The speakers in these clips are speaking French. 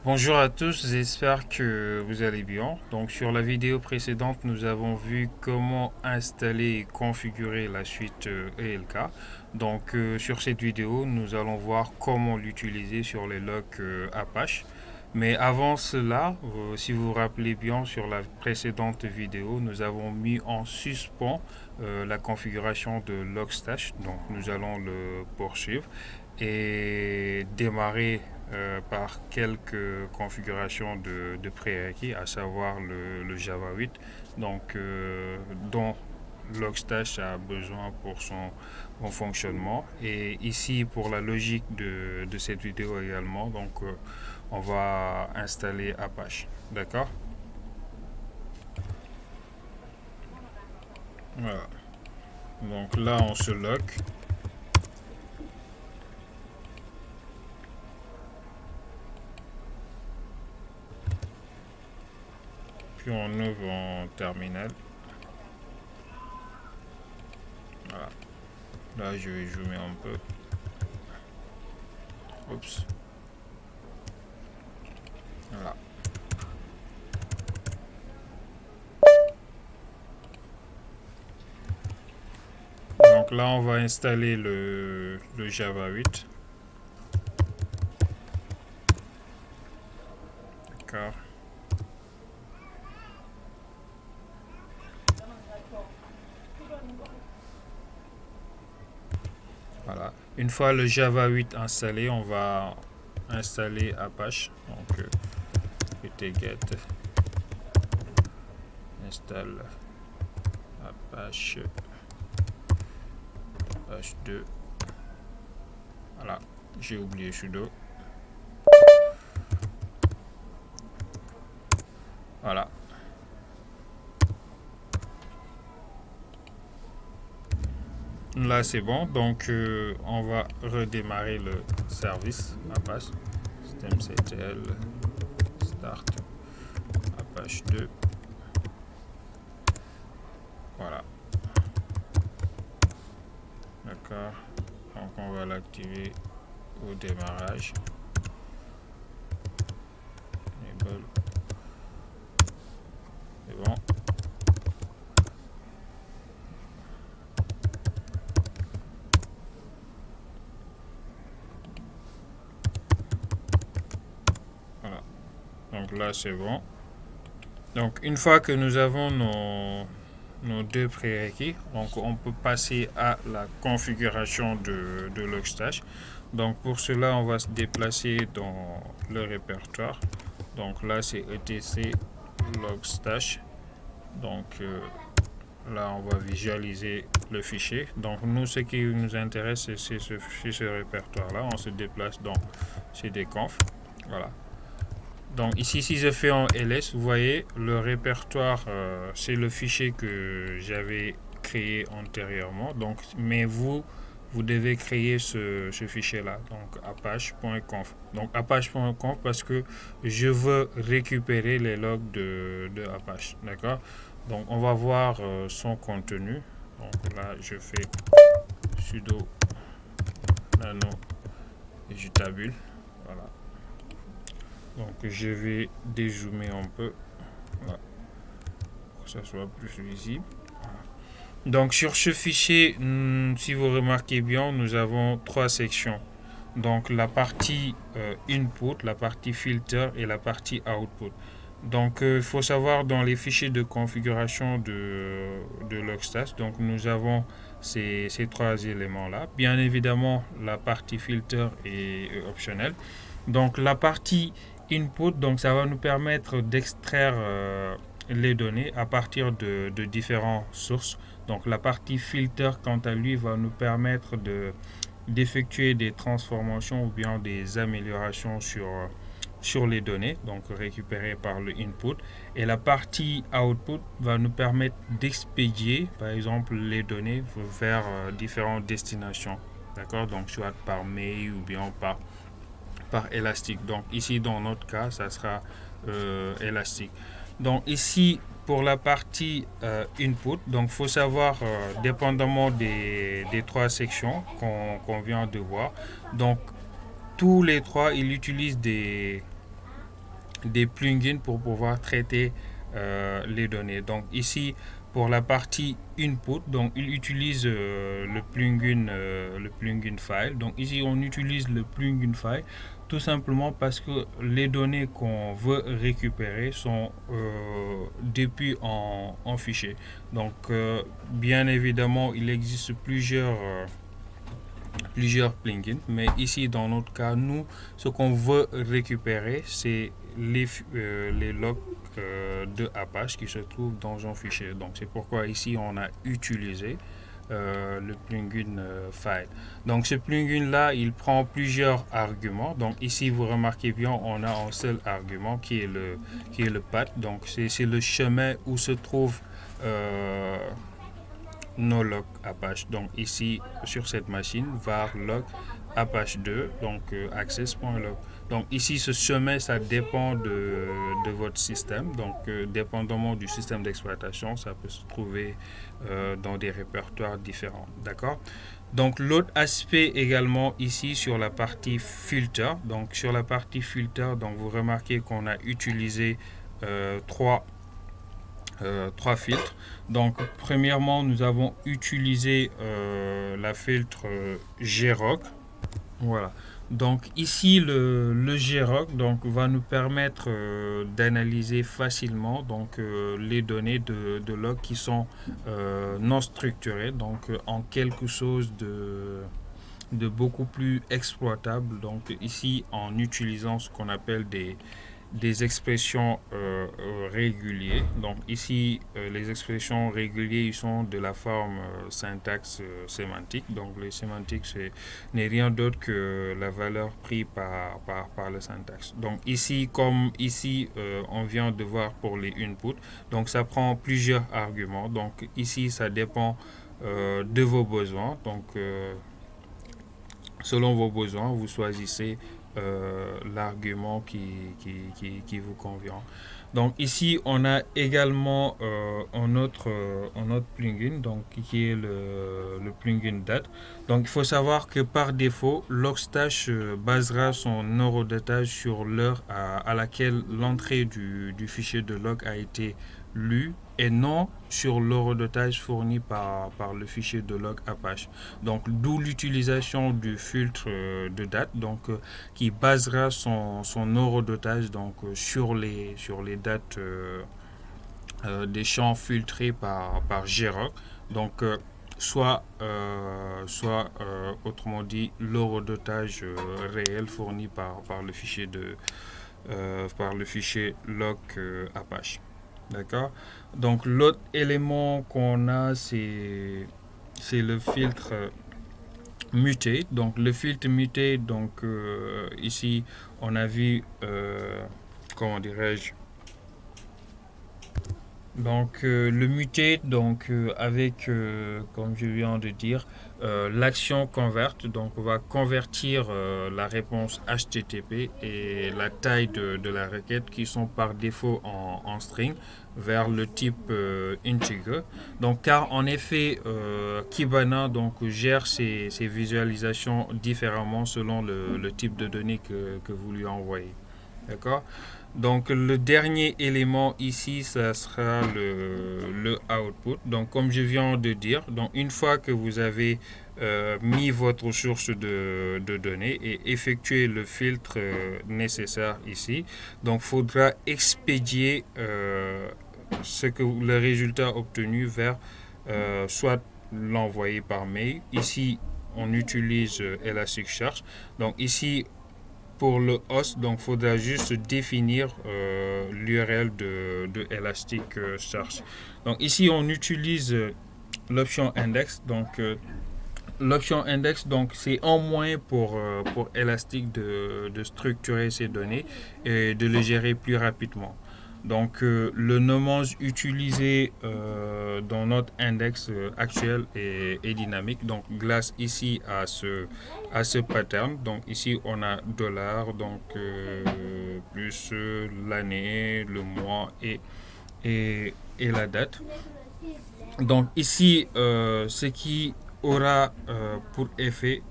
Bonjour à tous, j'espère que vous allez bien. Donc sur la vidéo précédente, nous avons vu comment installer et configurer la suite ELK. Donc sur cette vidéo, nous allons voir comment l'utiliser sur les logs Apache. Mais avant cela, si vous vous rappelez bien, sur la précédente vidéo, nous avons mis en suspens la configuration de Logstash. Donc nous allons le poursuivre et démarrer par quelques configurations de prérequis, à savoir le Java 8, donc, dont Logstash a besoin pour son bon fonctionnement. Et ici, pour la logique de cette vidéo également, donc, on va installer Apache. D'accord. Voilà. Donc là, on se log. Puis on ouvre en terminal. Voilà. Là, je vais zoomer un peu. Oups. Voilà. Donc là, on va installer le Java 8. D'accord. Voilà. Une fois le Java 8 installé, on va installer Apache. Donc, get installe Apache 2. Voilà. J'ai oublié sudo. Voilà. Là, c'est bon. Donc, on va redémarrer le service Apache. systemctl start Apache 2. Voilà. D'accord. Donc, on va l'activer au démarrage. Enable. C'est bon. Voilà. Donc là, c'est bon. Donc, une fois que nous avons nos deux prérequis, donc on peut passer à la configuration de Logstash. Donc, pour cela, on va se déplacer dans le répertoire. Donc là, c'est etc Logstash. Donc là, on va visualiser le fichier. Donc nous, ce qui nous intéresse, c'est ce répertoire-là. On se déplace dans cdconf. Voilà. Donc ici, si je fais en ls, vous voyez, le répertoire, c'est le fichier que j'avais créé antérieurement. Donc, mais vous devez créer ce fichier-là, donc apache.conf. Donc apache.conf parce que je veux récupérer les logs de Apache. D'accord. Donc on va voir son contenu. Donc là, je fais sudo nano et je tabule. Voilà. Donc je vais dézoomer un peu, voilà, pour que ça soit plus visible. Voilà. Donc sur ce fichier, si vous remarquez bien, nous avons trois sections. Donc la partie input, la partie filter et la partie output. Donc il faut savoir dans les fichiers de configuration de Logstash, donc nous avons ces trois éléments-là. Bien évidemment, la partie filter est optionnelle. Donc la partie input, donc ça va nous permettre d'extraire les données à partir de différentes sources. Donc la partie filter, quant à lui, va nous permettre d'effectuer des transformations ou bien des améliorations sur les données, donc récupérées par le input. Et la partie output va nous permettre d'expédier, par exemple, les données vers différentes destinations. D'accord. Donc soit par mail ou bien par Elastic. Donc ici, dans notre cas, ça sera Elastic. Donc ici, pour la partie input, donc faut savoir, dépendamment des trois sections qu'on vient de voir, donc tous les trois, ils utilisent des plugins pour pouvoir traiter les données. Donc ici, pour la partie input, donc il utilise le plugin file. Donc ici, on utilise le plugin file tout simplement parce que les données qu'on veut récupérer sont depuis en fichier. Donc bien évidemment, il existe plusieurs plugins, mais ici dans notre cas, nous, ce qu'on veut récupérer, c'est les logs de Apache qui se trouvent dans un fichier. Donc c'est pourquoi ici on a utilisé le plugin file. Donc ce plugin là, il prend plusieurs arguments. Donc ici vous remarquez bien, on a un seul argument qui est le path. Donc c'est le chemin où se trouve nos logs Apache. Donc ici sur cette machine, var log Apache 2, donc access.log. Donc ici ce chemin, ça dépend de votre système. Donc dépendamment du système d'exploitation, ça peut se trouver dans des répertoires différents. D'accord. Donc l'autre aspect également ici sur la partie filter. Donc sur la partie filter, donc vous remarquez qu'on a utilisé trois filtres. Donc premièrement, nous avons utilisé la filtre GROC. Voilà. Donc ici le GROC donc va nous permettre d'analyser facilement donc les données de log qui sont non structurées, donc en quelque chose de beaucoup plus exploitable. Donc ici en utilisant ce qu'on appelle des expressions régulières. Donc ici, les expressions régulières ils sont de la forme syntaxe sémantique. Donc les sémantiques, n'est rien d'autre que la valeur prise par le syntaxe. Donc ici, comme ici, on vient de voir pour les inputs, donc ça prend plusieurs arguments. Donc ici, ça dépend de vos besoins. Donc selon vos besoins, vous choisissez l'argument qui vous convient. Donc ici, on a également un autre plugin donc, qui est le plugin date. Donc il faut savoir que par défaut, Logstash basera son neurodatage sur l'heure à laquelle l'entrée du fichier de log a été lu et non sur l'horodatage fourni par le fichier de log Apache. Donc d'où l'utilisation du filtre de date donc qui basera son horodatage donc sur les dates des champs filtrés par GROC. Donc soit autrement dit l'horodatage réel fourni par le fichier log Apache. D'accord. Donc l'autre élément qu'on a, c'est le filtre mutate. Donc le filtre mutate, donc ici on a vu, comment dirais-je, donc le mutate, donc avec, comme je viens de dire, l'action convert, donc on va convertir la réponse HTTP et la taille de la requête qui sont par défaut en string vers le type integer. Donc car en effet Kibana donc gère ces visualisations différemment selon le type de données que vous lui envoyez. D'accord. Donc le dernier élément ici, ça sera le output. Donc comme je viens de dire, donc une fois que vous avez mis votre source de données et effectué le filtre nécessaire ici, donc il faudra expédier le résultat obtenu vers soit l'envoyer par mail. Ici, on utilise Elasticsearch. Donc ici, pour le host, donc il faudra juste définir l'URL de Elasticsearch. Donc ici, on utilise l'option index. Donc l'option index, donc c'est un moyen pour Elastic de structurer ses données et de les gérer plus rapidement. Donc le nommage utilisé dans notre index actuel est dynamique. Donc grâce ici à ce pattern, donc ici on a $, donc plus l'année, le mois et la date. Donc ici ce qui aura pour effet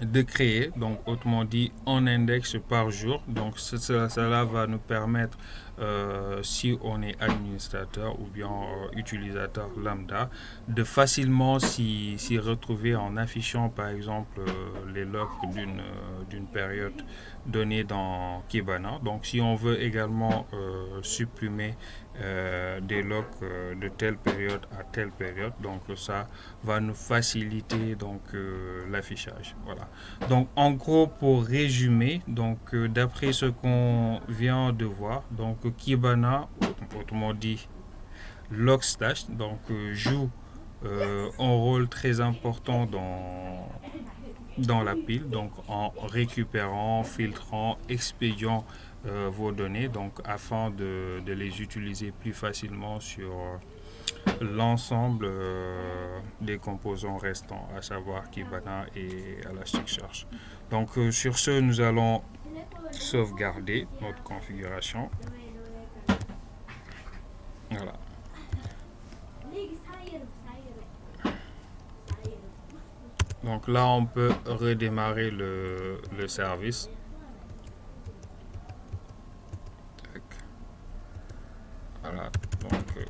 de créer, donc autrement dit un index par jour. Donc cela va nous permettre, si on est administrateur ou bien utilisateur lambda, de facilement s'y retrouver en affichant par exemple les logs d'une période donnée dans Kibana. Donc si on veut également supprimer des logs de telle période à telle période, donc ça va nous faciliter donc l'affichage. Voilà. Donc en gros, pour résumer, donc d'après ce qu'on vient de voir, donc Kibana, autrement dit Logstash, donc joue un rôle très important dans la pile, donc en récupérant, filtrant, expédiant vos données, donc afin de les utiliser plus facilement sur l'ensemble des composants restants, à savoir Kibana et Elasticsearch. Donc sur ce, nous allons sauvegarder notre configuration. Voilà. Donc là, on peut redémarrer le service. Voilà, donc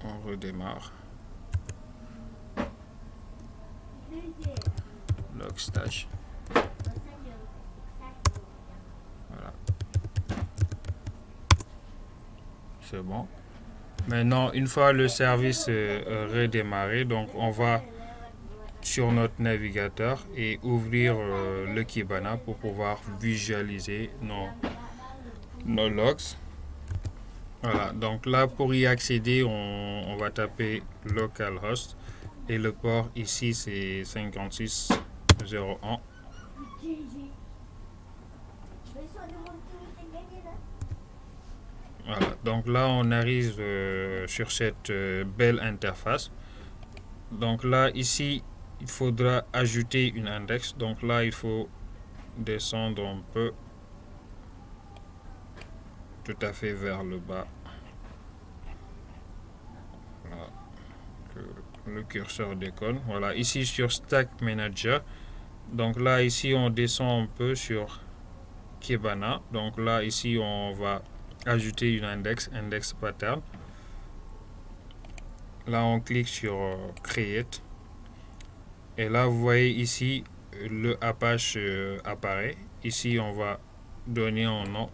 on redémarre. Logstash. Voilà. C'est bon. Maintenant, une fois le service redémarré, donc on va sur notre navigateur et ouvrir le Kibana pour pouvoir visualiser nos logs. Voilà, donc là pour y accéder, on va taper localhost et le port ici c'est 5601. Voilà, donc là on arrive sur cette belle interface. Donc là ici il faudra ajouter une index. Donc là il faut descendre un peu tout à fait vers le bas. Voilà, que le curseur déconne. Voilà, ici sur Stack Manager. Donc là ici on descend un peu sur Kibana. Donc là ici on va ajouter une index pattern. Là on clique sur Create. Et là vous voyez ici le Apache apparaît. Ici on va donner un nom.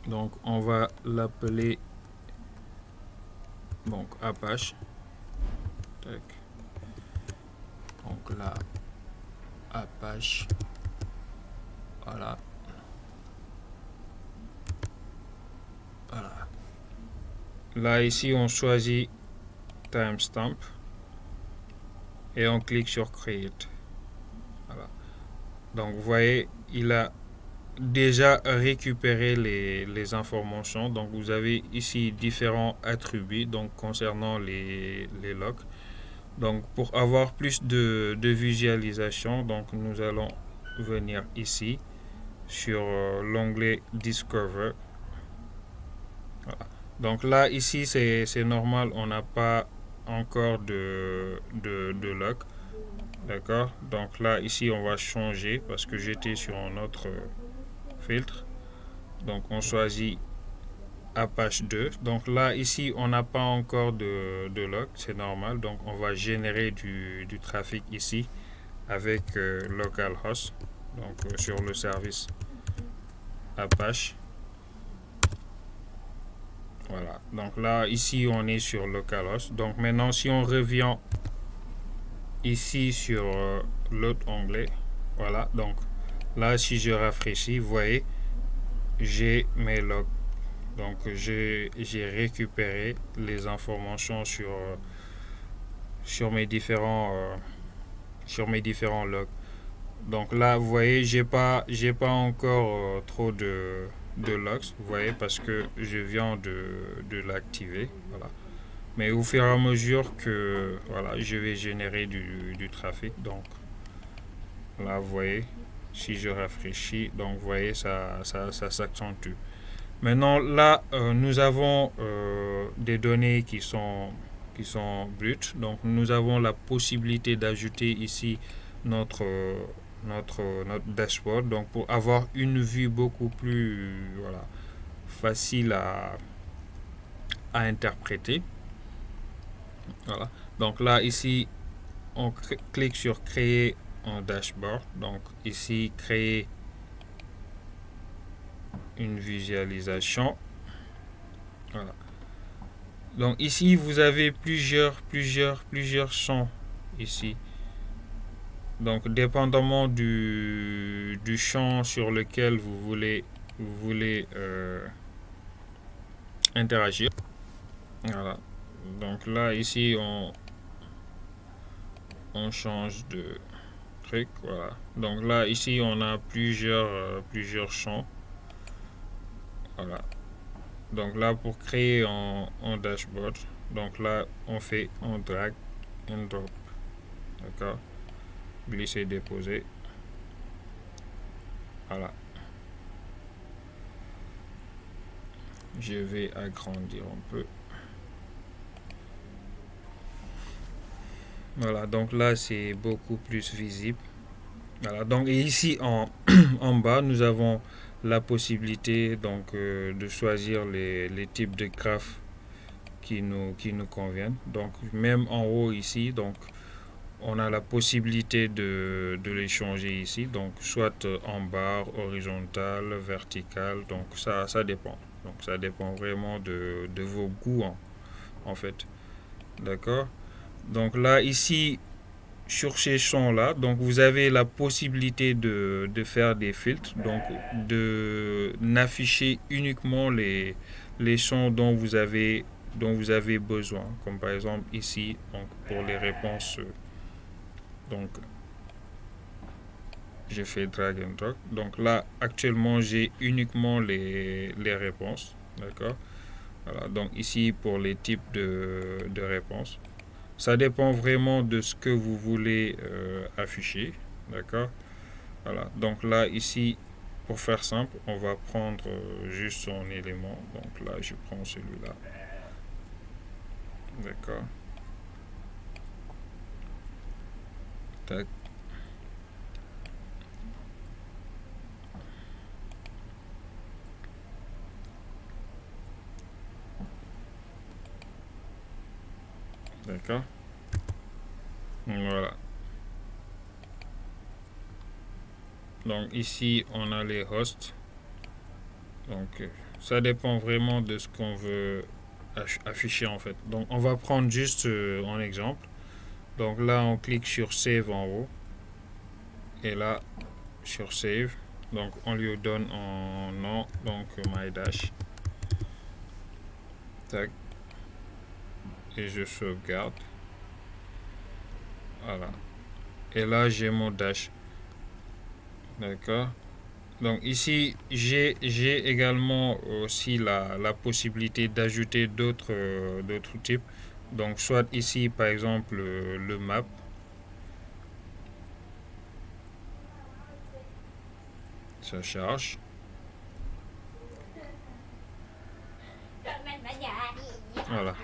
Donc on va l'appeler donc Apache. Tac. Donc là Apache. Voilà. Voilà. Là ici on choisit timestamp et on clique sur Create. Voilà. Donc vous voyez, il a déjà récupéré les informations. Donc vous avez ici différents attributs donc concernant les logs. Donc pour avoir plus de visualisation, donc nous allons venir ici sur l'onglet Discover. Voilà. Donc là ici c'est normal, on n'a pas encore de log. D'accord, donc là ici on va changer parce que j'étais sur un autre filtre. Donc on choisit Apache 2. Donc là ici on n'a pas encore de log, c'est normal. Donc on va générer du trafic ici avec localhost, donc sur le service Apache. Voilà, donc là ici on est sur localhost. Donc maintenant si on revient ici sur l'autre onglet, voilà, donc là si je rafraîchis, vous voyez, j'ai mes logs. Donc j'ai récupéré les informations sur mes différents logs. Donc là vous voyez, j'ai pas encore trop de logs, vous voyez, parce que je viens de l'activer. Voilà. Mais au fur et à mesure que voilà, je vais générer du trafic, donc là vous voyez, si je rafraîchis, donc vous voyez, ça s'accentue. Maintenant là nous avons des données qui sont bruts. Donc nous avons la possibilité d'ajouter ici notre dashboard, donc pour avoir une vue beaucoup plus facile à interpréter. Voilà. Donc là ici on clique sur créer un dashboard. Donc ici créer une visualisation. Voilà. Donc ici vous avez plusieurs champs ici. Donc dépendamment du champ sur lequel vous voulez interagir. Voilà. Donc là ici on change de truc. Voilà. Donc là ici on a plusieurs champs. Voilà. Donc là pour créer un dashboard, donc là on fait un drag and drop. D'accord. Glisser, déposer. Voilà. Je vais agrandir un peu. Voilà, donc là c'est beaucoup plus visible. Voilà, donc et ici en bas nous avons la possibilité donc de choisir les types de graphes qui nous conviennent. Donc même en haut ici, donc on a la possibilité de les changer ici, donc soit en barre, horizontale, verticale, donc ça dépend. Donc ça dépend vraiment de vos goûts en fait. D'accord. Donc là ici sur ces champs là, donc vous avez la possibilité de faire des filtres, donc de n'afficher uniquement les champs dont vous avez besoin, comme par exemple ici, donc pour les réponses. Donc je fais drag and drop. Donc là actuellement j'ai uniquement les réponses. D'accord. Voilà, donc ici pour les types de réponses. Ça dépend vraiment de ce que vous voulez afficher. D'accord. Voilà, donc là ici pour faire simple on va prendre juste son élément. Donc là je prends celui-là. D'accord. Tac. D'accord. Voilà. Donc ici on a les hosts. Donc ça dépend vraiment de ce qu'on veut afficher en fait. Donc on va prendre juste un exemple. Donc là on clique sur save en haut. Et là sur save. Donc on lui donne un nom. Donc my dash. Tac. Et je sauvegarde. Voilà. Et là j'ai mon dash. D'accord. Donc ici j'ai également aussi la possibilité d'ajouter d'autres types. Donc soit ici par exemple le map. Ça charge. Voilà.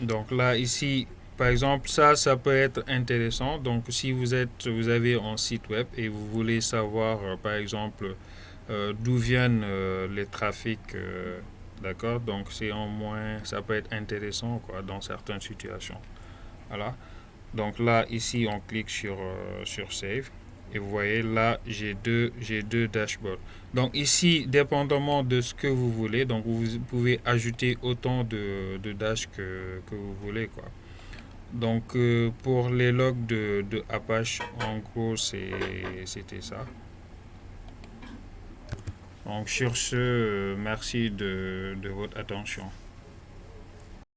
Donc là ici par exemple ça peut être intéressant. Donc si vous avez un site web et vous voulez savoir par exemple d'où viennent les trafics, d'accord, donc c'est en moins, ça peut être intéressant quoi dans certaines situations. Voilà. Donc là ici on clique sur save. Et vous voyez là j'ai deux dashboards. Donc ici dépendamment de ce que vous voulez, donc vous pouvez ajouter autant de dash que vous voulez quoi. Donc pour les logs de Apache, en gros c'était ça. Donc sur ce, merci de votre attention.